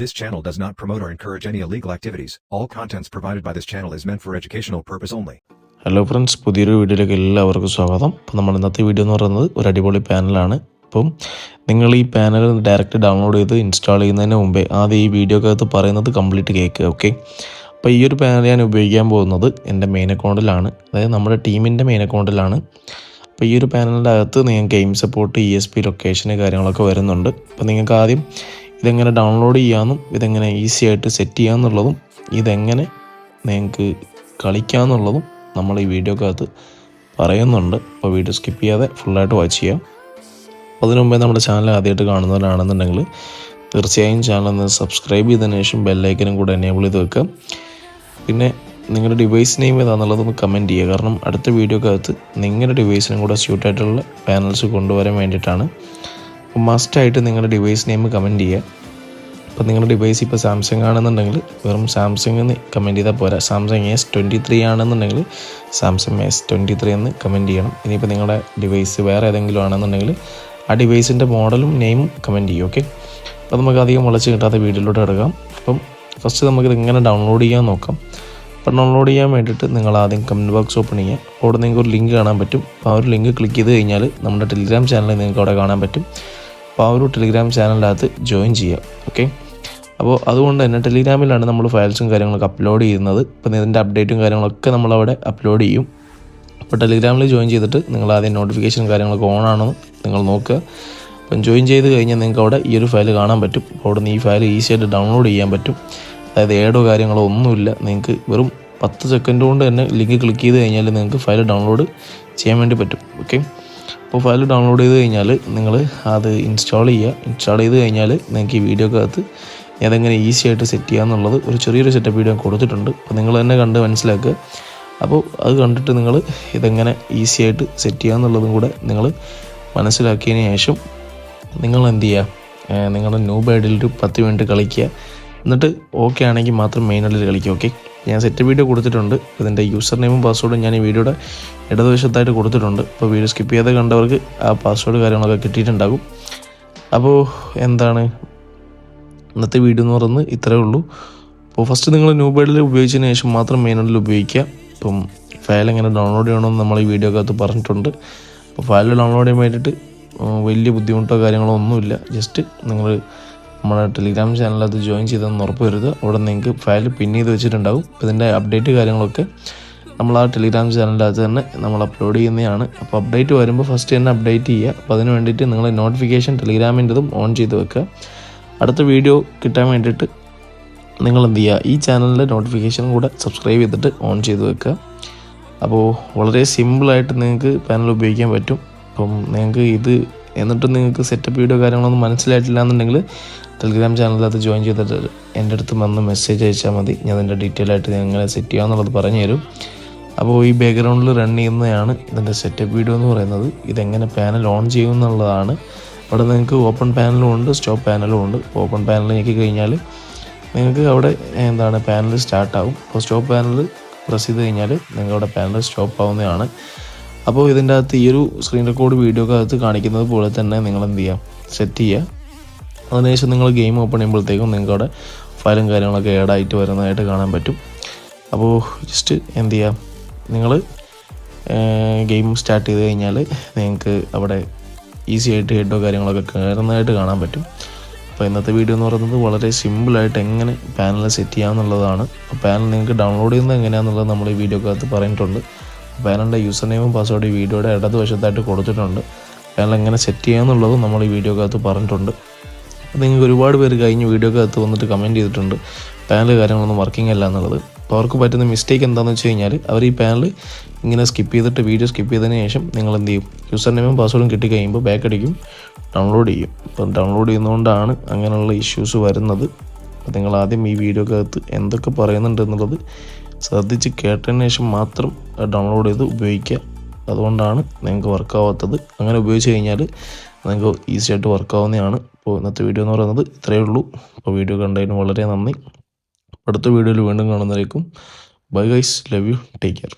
This channel does not promote or encourage any illegal activities. All contents provided by this channel is meant for educational purpose only. Hello friends, പുതിയൊരു വീഡിയോയിലേക്ക് എല്ലാവർക്കും സ്വാഗതം. അപ്പോൾ നമ്മൾ ഇന്നത്തെ video എന്ന് പറയുന്നത് ഒരു അടിപൊളി പാനലാണ്. അപ്പം നിങ്ങൾ ഈ പാനൽ ഡയറക്റ്റ് ഡൗൺലോഡ് ചെയ്ത് ഇൻസ്റ്റാൾ ചെയ്യുന്നതിന് മുമ്പേ ആദ്യം ഈ വീഡിയോക്കകത്ത് പറയുന്നത് കംപ്ലീറ്റ് കേൾക്കുക. ഓക്കെ, അപ്പോൾ ഈ ഒരു പാനൽ ഞാൻ ഉപയോഗിക്കാൻ പോകുന്നത് എൻ്റെ മെയിൻ അക്കൗണ്ടിലാണ്, അതായത് നമ്മുടെ ടീമിൻ്റെ മെയിൻ അക്കൗണ്ടിലാണ്. അപ്പോൾ ഈ ഒരു പാനലിൻ്റെ അകത്ത് നിങ്ങൾക്ക് ഗെയിം സപ്പോർട്ട്, ESP ലൊക്കേഷന് കാര്യങ്ങളൊക്കെ വരുന്നുണ്ട്. അപ്പോൾ നിങ്ങൾക്ക് ആദ്യം ഇതെങ്ങനെ ഡൗൺലോഡ് ചെയ്യാമെന്നും ഇതെങ്ങനെ ഈസി ആയിട്ട് സെറ്റ് ചെയ്യാമെന്നുള്ളതും ഇതെങ്ങനെ നിങ്ങൾക്ക് കളിക്കാമെന്നുള്ളതും നമ്മൾ ഈ വീഡിയോക്കകത്ത് പറയുന്നുണ്ട്. അപ്പോൾ വീഡിയോ സ്കിപ്പ് ചെയ്യാതെ ഫുള്ളായിട്ട് വാച്ച് ചെയ്യാം. അതിനു മുമ്പേ നമ്മുടെ ചാനൽ ആദ്യമായിട്ട് കാണുന്നവരാണെന്നുണ്ടെങ്കിൽ തീർച്ചയായും ചാനൽ ഒന്ന് സബ്സ്ക്രൈബ് ചെയ്തതിന് ശേഷം ബെല്ലൈക്കനും കൂടെ എനേബിൾ ചെയ്ത് വെക്കുക. പിന്നെ നിങ്ങളുടെ ഡിവൈസ് നെയിം ഏതാണെന്നുള്ളതൊന്ന് കമൻറ്റ് ചെയ്യുക. കാരണം അടുത്ത വീഡിയോക്കകത്ത് നിങ്ങളുടെ ഡിവൈസിനും കൂടെ സ്യൂട്ടായിട്ടുള്ള പാനൽസ് കൊണ്ടുവരാൻ വേണ്ടിയിട്ടാണ്. അപ്പോൾ മസ്റ്റായിട്ട് നിങ്ങളുടെ ഡിവൈസ് നെയിം കമൻറ്റ് ചെയ്യുക. അപ്പോൾ നിങ്ങളുടെ ഡിവൈസ് ഇപ്പോൾ സാംസങ് ആണെന്നുണ്ടെങ്കിൽ വെറും സാംസങ് എന്ന് കമൻറ്റ് ചെയ്താൽ പോരാ. സാംസങ് S23 ആണെന്നുണ്ടെങ്കിൽ സാംസങ് S23 എന്ന് കമൻറ്റ് ചെയ്യണം. ഇനിയിപ്പോൾ നിങ്ങളുടെ ഡിവൈസ് വേറെ ഏതെങ്കിലും ആണെന്നുണ്ടെങ്കിൽ ആ ഡിവൈസിൻ്റെ മോഡലും നെയിമും കമൻറ്റ് ചെയ്യും. ഓക്കെ, അപ്പോൾ നമുക്ക് അധികം വളച്ച് കിട്ടാത്ത വീഡിയോയിലോട്ട് എടുക്കാം. അപ്പം ഫസ്റ്റ് നമുക്കിത് എങ്ങനെ ഡൗൺലോഡ് ചെയ്യാൻ നോക്കാം. അപ്പോൾ ഡൗൺലോഡ് ചെയ്യാൻ വേണ്ടിയിട്ട് നിങ്ങൾ ആദ്യം കമൻറ്റ് ബോക്സ് ഓപ്പൺ ചെയ്യുക. അവിടെ നിങ്ങൾക്ക് ഒരു ലിങ്ക് കാണാൻ പറ്റും. അപ്പോൾ ആ ഒരു ലിങ്ക് ക്ലിക്ക് ചെയ്ത് കഴിഞ്ഞാൽ നമ്മുടെ ടെലിഗ്രാം ചാനൽ നിങ്ങൾക്ക് അവിടെ കാണാൻ പറ്റും. അപ്പോൾ ആ ഒരു ടെലിഗ്രാം ചാനലിനകത്ത് ജോയിൻ ചെയ്യുക. ഓക്കെ, അപ്പോൾ അതുകൊണ്ട് തന്നെ ടെലിഗ്രാമിലാണ് നമ്മൾ ഫയൽസും കാര്യങ്ങളൊക്കെ അപ്ലോഡ് ചെയ്യുന്നത്. അപ്പോൾ ഇതിൻ്റെ അപ്ഡേറ്റും കാര്യങ്ങളൊക്കെ നമ്മളവിടെ അപ്ലോഡ് ചെയ്യും. അപ്പോൾ ടെലിഗ്രാമിൽ ജോയിൻ ചെയ്തിട്ട് നിങ്ങൾ ആദ്യം നോട്ടിഫിക്കേഷൻ കാര്യങ്ങളൊക്കെ ഓൺ ആണോ നിങ്ങൾ നോക്കുക. അപ്പം ജോയിൻ ചെയ്ത് കഴിഞ്ഞാൽ നിങ്ങൾക്ക് അവിടെ ഈ ഒരു ഫയൽ കാണാൻ പറ്റും. അപ്പോൾ അവിടെ നിന്ന് ഈ ഫയൽ ഈസി ആയിട്ട് ഡൗൺലോഡ് ചെയ്യാൻ പറ്റും. അതായത് ഏഡോ കാര്യങ്ങളോ ഒന്നുമില്ല. നിങ്ങൾക്ക് വെറും 10 സെക്കൻഡ് കൊണ്ട് തന്നെ ലിങ്ക് ക്ലിക്ക് ചെയ്ത് കഴിഞ്ഞാൽ നിങ്ങൾക്ക് ഫയൽ ഡൗൺലോഡ് ചെയ്യാൻ വേണ്ടി പറ്റും. ഓക്കെ, അപ്പോൾ ഫയൽ ഡൗൺലോഡ് ചെയ്ത് കഴിഞ്ഞാൽ നിങ്ങൾ അത് ഇൻസ്റ്റാൾ ചെയ്യുക. ഇൻസ്റ്റാൾ ചെയ്ത് കഴിഞ്ഞാൽ നിങ്ങൾക്ക് ഈ വീഡിയോക്കകത്ത് അതെങ്ങനെ ഈസി ആയിട്ട് സെറ്റ് ചെയ്യാമെന്നുള്ളത് ഒരു ചെറിയൊരു സെറ്റപ്പ് വീഡിയോ കൊടുത്തിട്ടുണ്ട്. അപ്പോൾ നിങ്ങൾ തന്നെ കണ്ട് മനസ്സിലാക്കുക. അപ്പോൾ അത് കണ്ടിട്ട് നിങ്ങൾ ഇതെങ്ങനെ ഈസി ആയിട്ട് സെറ്റ് ചെയ്യാമെന്നുള്ളതും കൂടെ നിങ്ങൾ മനസ്സിലാക്കിയതിന് ശേഷം നിങ്ങൾ എന്ത് ചെയ്യുക, നിങ്ങളുടെ ന്യൂ ബൈഡിൽ ഒരു 10 മിനിറ്റ് കളിക്കുക. എന്നിട്ട് ഓക്കെ ആണെങ്കിൽ മാത്രം മെയിനിൽ കളിക്കുക. ഓക്കെ, ഞാൻ സെറ്റ് വീഡിയോ കൊടുത്തിട്ടുണ്ട്. ഇതിൻ്റെ യൂസർ നെയിമും പാസ്വേഡും ഞാൻ ഈ വീഡിയോയുടെ ഇടതുവശത്തായിട്ട് കൊടുത്തിട്ടുണ്ട്. അപ്പോൾ വീഡിയോ സ്കിപ്പ് ചെയ്യാതെ കണ്ടവർക്ക് ആ പാസ്വേഡ് കാര്യങ്ങളൊക്കെ കിട്ടിയിട്ടുണ്ടാകും. അപ്പോൾ എന്താണ് ഇന്നത്തെ വീഡിയോ എന്ന് പറയുന്നത് ഇത്രയേ ഉള്ളൂ. അപ്പോൾ ഫസ്റ്റ് നിങ്ങൾ ന്യൂ ബൈഡിൽ ഉപയോഗിച്ചതിന് ശേഷം മാത്രം മെയിനിൽ ഉപയോഗിക്കുക. ഇപ്പം ഫയൽ എങ്ങനെ ഡൗൺലോഡ് ചെയ്യണമെന്ന് നമ്മൾ ഈ വീഡിയോക്കകത്ത് പറഞ്ഞിട്ടുണ്ട്. അപ്പോൾ ഫയൽ ഡൗൺലോഡ് ചെയ്യാൻ വേണ്ടിയിട്ട് വലിയ ബുദ്ധിമുട്ടോ കാര്യങ്ങളോ ഒന്നുമില്ല. ജസ്റ്റ് നിങ്ങൾ നമ്മുടെ ടെലിഗ്രാം ചാനലകത്ത് ജോയിൻ ചെയ്തെന്ന് ഉറപ്പ് വരുത്തുക. അവിടെ നിങ്ങൾക്ക് ഫയൽ പിൻ ചെയ്ത് വെച്ചിട്ടുണ്ടാകും. ഇതിൻ്റെ അപ്ഡേറ്റ് കാര്യങ്ങളൊക്കെ നമ്മൾ ആ ടെലിഗ്രാം ചാനലിനകത്ത് തന്നെ നമ്മൾ അപ്ലോഡ് ചെയ്യുന്നതാണ്. അപ്പോൾ അപ്ഡേറ്റ് വരുമ്പോൾ ഫസ്റ്റ് തന്നെ അപ്ഡേറ്റ് ചെയ്യുക. അപ്പോൾ അതിന് വേണ്ടിയിട്ട് നിങ്ങൾ നോട്ടിഫിക്കേഷൻ ടെലിഗ്രാമിൻ്റെതും ഓൺ ചെയ്ത് വെക്കുക. അടുത്ത വീഡിയോ കിട്ടാൻ വേണ്ടിയിട്ട് നിങ്ങൾ എന്ത് ചെയ്യുക, ഈ ചാനലിൻ്റെ നോട്ടിഫിക്കേഷനും കൂടെ സബ്സ്ക്രൈബ് ചെയ്തിട്ട് ഓൺ ചെയ്ത് വെക്കുക. അപ്പോൾ വളരെ സിമ്പിളായിട്ട് നിങ്ങൾക്ക് പാനൽ ഉപയോഗിക്കാൻ പറ്റും. അപ്പം നിങ്ങൾക്ക് ഇത് എന്നിട്ടും നിങ്ങൾക്ക് സെറ്റപ്പ് വീഡിയോ കാര്യങ്ങളൊന്നും മനസ്സിലായിട്ടില്ല എന്നുണ്ടെങ്കിൽ ടെലിഗ്രാം ചാനലിനകത്ത് ജോയിൻ ചെയ്തിട്ട് എൻ്റെ അടുത്ത് വന്ന് മെസ്സേജ് അയച്ചാൽ മതി. ഞാൻ അതിൻ്റെ ഡീറ്റെയിൽ ആയിട്ട് എങ്ങനെ സെറ്റ് ചെയ്യാമെന്നുള്ളത് പറഞ്ഞു തരും. അപ്പോൾ ഈ ബാക്ക്ഗ്രൗണ്ടിൽ റൺ ചെയ്യുന്നതാണ് ഇതിൻ്റെ സെറ്റപ്പ് വീഡിയോ എന്ന് പറയുന്നത്. ഇതെങ്ങനെ പാനൽ ഓൺ ചെയ്യും എന്നുള്ളതാണ്. അവിടെ നിങ്ങൾക്ക് ഓപ്പൺ പാനലും ഉണ്ട്, സ്റ്റോപ്പ് പാനലും ഉണ്ട്. ഓപ്പൺ പാനൽ ഞെക്കി കഴിഞ്ഞാൽ നിങ്ങൾക്ക് അവിടെ എന്താണ് പാനൽ സ്റ്റാർട്ടാവും. അപ്പോൾ സ്റ്റോപ്പ് പാനൽ പ്രസ് ചെയ്ത് കഴിഞ്ഞാൽ നിങ്ങൾക്ക് അവിടെ പാനൽ സ്റ്റോപ്പ് ആവുന്നതാണ്. അപ്പോൾ ഇതിൻ്റെ അകത്ത് ഈ ഒരു സ്ക്രീൻ റെക്കോർഡ് വീഡിയോക്കകത്ത് കാണിക്കുന്നത് പോലെ തന്നെ നിങ്ങൾ എന്ത് ചെയ്യുക, സെറ്റ് ചെയ്യുക. അതിനുശേഷം നിങ്ങൾ ഗെയിം ഓപ്പൺ ചെയ്യുമ്പോഴത്തേക്കും നിങ്ങൾക്ക് അവിടെ ഫയലും കാര്യങ്ങളൊക്കെ ആഡായിട്ട് വരുന്നതായിട്ട് കാണാൻ പറ്റും. അപ്പോൾ ജസ്റ്റ് എന്ത് ചെയ്യുക, നിങ്ങൾ ഗെയിം സ്റ്റാർട്ട് ചെയ്ത് കഴിഞ്ഞാൽ നിങ്ങൾക്ക് അവിടെ ഈസി ആയിട്ട് ഹെഡോ കാര്യങ്ങളൊക്കെ കയറുന്നതായിട്ട് കാണാൻ പറ്റും. അപ്പോൾ ഇന്നത്തെ വീഡിയോ എന്ന് പറയുന്നത് വളരെ സിമ്പിളായിട്ട് എങ്ങനെ പാനൽ സെറ്റ് ചെയ്യാമെന്നുള്ളതാണ്. പാനൽ നിങ്ങൾക്ക് ഡൗൺലോഡ് ചെയ്യുന്നത് എങ്ങനെയാണെന്നുള്ളത് നമ്മൾ ഈ വീഡിയോക്കകത്ത് പറഞ്ഞിട്ടുണ്ട്. പാനലിൻ്റെ യൂസർ നെയിമും പാസ്വേഡ് ഈ വീഡിയോയുടെ ഇടതുവശത്തായിട്ട് കൊടുത്തിട്ടുണ്ട്. പാനൽ എങ്ങനെ സെറ്റ് ചെയ്യാമെന്നുള്ളതും നമ്മൾ ഈ വീഡിയോക്കകത്ത് പറഞ്ഞിട്ടുണ്ട്. അപ്പോൾ നിങ്ങൾക്ക് ഒരുപാട് പേര് കഴിഞ്ഞ് വീഡിയോക്കകത്ത് വന്നിട്ട് കമൻറ്റ് ചെയ്തിട്ടുണ്ട് പാനൽ കാര്യങ്ങളൊന്നും വർക്കിംഗ് അല്ല എന്നുള്ളത്. അപ്പോൾ അവർക്ക് പറ്റുന്ന മിസ്റ്റേക്ക് എന്താണെന്ന് വെച്ച് കഴിഞ്ഞാൽ അവർ ഈ പാനൽ ഇങ്ങനെ സ്കിപ്പ് ചെയ്തിട്ട് വീഡിയോ സ്കിപ്പ് ചെയ്തതിന് ശേഷം നിങ്ങൾ എന്ത് ചെയ്യും, യൂസർ നെയിമും പാസ്വേഡും കിട്ടിക്കഴിയുമ്പോൾ ബാക്ക് അടിക്കും, ഡൗൺലോഡ് ചെയ്യും. അപ്പം ഡൗൺലോഡ് ചെയ്യുന്നതുകൊണ്ടാണ് അങ്ങനെയുള്ള ഇഷ്യൂസ് വരുന്നത്. അപ്പോൾ നിങ്ങൾ ആദ്യം ഈ വീഡിയോക്കകത്ത് എന്തൊക്കെ പറയുന്നുണ്ട് എന്നുള്ളത് ശ്രദ്ധിച്ച് കേട്ടതിന് ശേഷം മാത്രം ഡൗൺലോഡ് ചെയ്ത് ഉപയോഗിക്കുക. അതുകൊണ്ടാണ് നിങ്ങൾക്ക് വർക്കാവാത്തത്. അങ്ങനെ ഉപയോഗിച്ച് കഴിഞ്ഞാൽ നിങ്ങൾക്ക് ഈസി ആയിട്ട് വർക്കാവുന്നതാണ്. അപ്പോൾ ഇന്നത്തെ വീഡിയോ എന്ന് പറയുന്നത് ഇത്രയേ ഉള്ളൂ. അപ്പോൾ വീഡിയോ കണ്ടതിന് വളരെ നന്ദി. അടുത്ത വീഡിയോയിൽ വീണ്ടും കാണുന്നതായിരിക്കും. Bye guys, love you, take care.